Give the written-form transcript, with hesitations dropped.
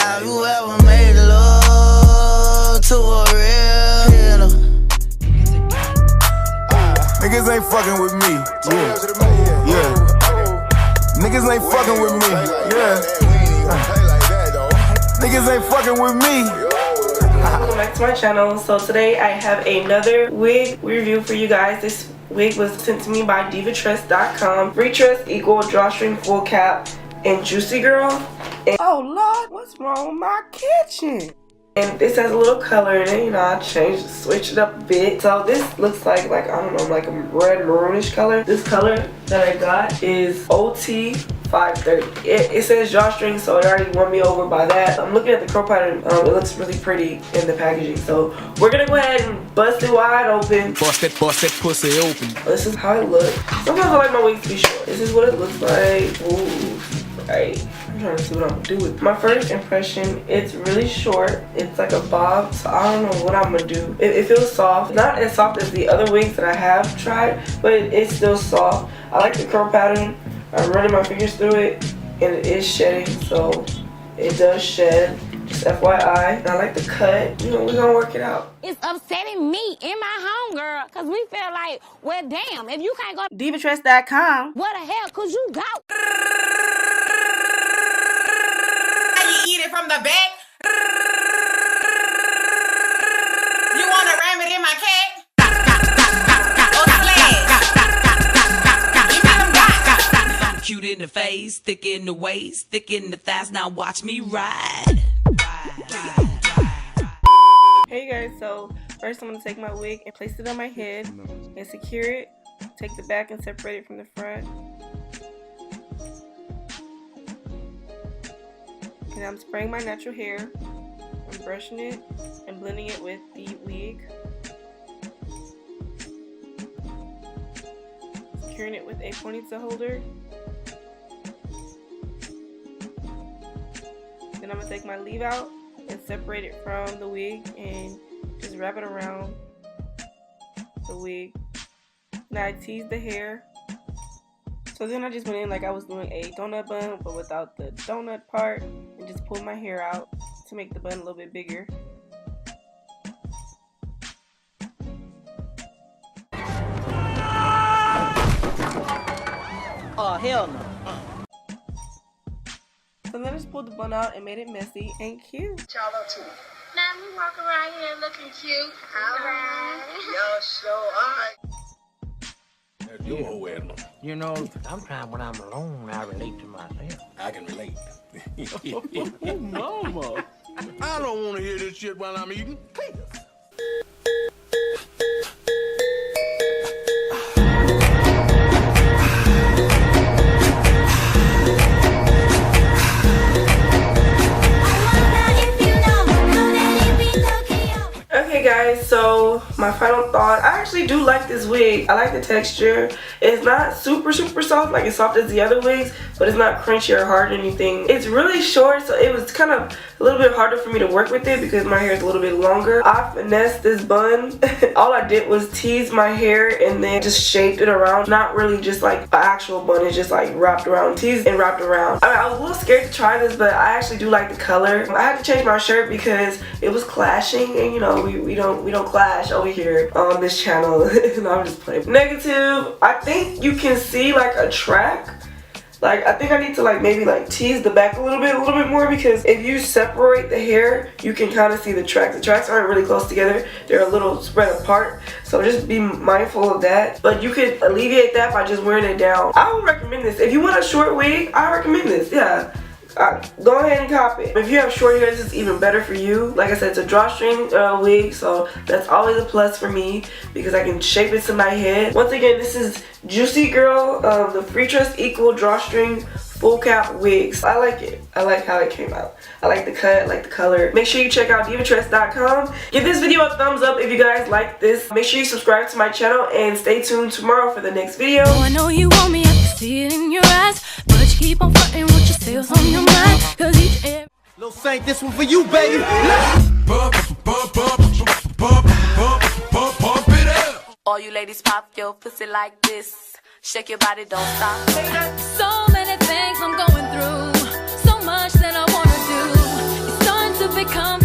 Have you ever made love to a real hitter? Niggas ain't fucking with me. Yeah. Niggas ain't fucking with me. Yeah. Niggas ain't fucking with me. Welcome back to my channel. So today I have another wig review for you guys. This wig was sent to me by divatress.com. FreeTress equal drawstring full cap and juicy girl. And oh Lord, what's wrong with my kitchen? And this has a little color in it, you know, I switched it up a bit. So this looks like I don't know, like a red maroonish color. This color that I got is OT 530. It says drawstring, so it already won me over by that. I'm looking at the curl pattern. It looks really pretty in the packaging. So we're gonna go ahead and bust it wide open. Bust that pussy open. This is how it looks. Sometimes I like my wigs to be short. This is what it looks like. Ooh, right. I'm trying to see what I'm gonna do with it. My first impression, it's really short. It's like a bob, so I don't know what I'm gonna do. It feels soft. Not as soft as the other wigs that I have tried, but it's still soft. I like the curl pattern. I'm running my fingers through it, and it is shedding, so it does shed. Just FYI. I like the cut. You know, we're gonna work it out. It's upsetting me and my homegirl, cause we feel like, well, damn, if you can't go to divatress.com, what the hell could you go? Eat it from the back. You wanna ram it in my cat? Cute in the face, thick in the waist, thick in the thighs. Now watch me ride. Hey guys, so first I'm gonna take my wig and place it on my head and secure it. Take the back and separate it from the front. And I'm spraying my natural hair. I'm brushing it and blending it with the wig. Securing it with a ponytail holder. Then I'm going to take my leave out and separate it from the wig and just wrap it around the wig. Now I teased the hair. So then I just went in like I was doing a donut bun, but without the donut part, and just pulled my hair out to make the bun a little bit bigger. Oh, hell no. So then I just pulled the bun out and made it messy and cute. Now we walk around here looking cute. Alright. Yo, so alright. You know, sometimes when I'm alone, I relate to myself. I can relate. Oh, mama. I don't want to hear this shit while I'm eating. Okay guys, so my final thought, I actually do like this wig. I like the texture. It's not super soft, like as soft as the other wigs, but it's not crunchy or hard or anything. It's really short, so it was kind of a little bit harder for me to work with it because my hair is a little bit longer. I finessed this bun. All I did was tease my hair and then just shaped it around. Not really just like an actual bun, it's just like wrapped around, teased and wrapped around. I was a little scared to try this, but I actually do like the color. I had to change my shirt because it was clashing, and you know, we don't clash over here on this channel. No, I'm just playing. Negative, I think you can see like a track. Like, I think I need to like maybe like tease the back a little bit more, because if you separate the hair, you can kind of see the tracks. The tracks aren't really close together. They're a little spread apart. So just be mindful of that. But you could alleviate that by just wearing it down. I would recommend this. If you want a short wig, I recommend this. Yeah. Go ahead and cop it. If you have short hair, this is even better for you. Like I said, it's a drawstring wig, so that's always a plus for me because I can shape it to my head. Once again, this is Juicy Girl, the FreeTress equal drawstring full cap wigs. I like it. I like how it came out. I like the cut, I like the color. Make sure you check out divatress.com. Give this video a thumbs up if you guys like this. Make sure you subscribe to my channel and stay tuned tomorrow for the next video. Oh, I know you want me, I can see it in your eyes, but you keep on fronting with yourself on your mind. Cause each Lil Saint, this one for you, baby. Bump it up. All you ladies pop your pussy like this. Shake your body, don't stop. so many things I'm going through, so much that I wanna do. It's become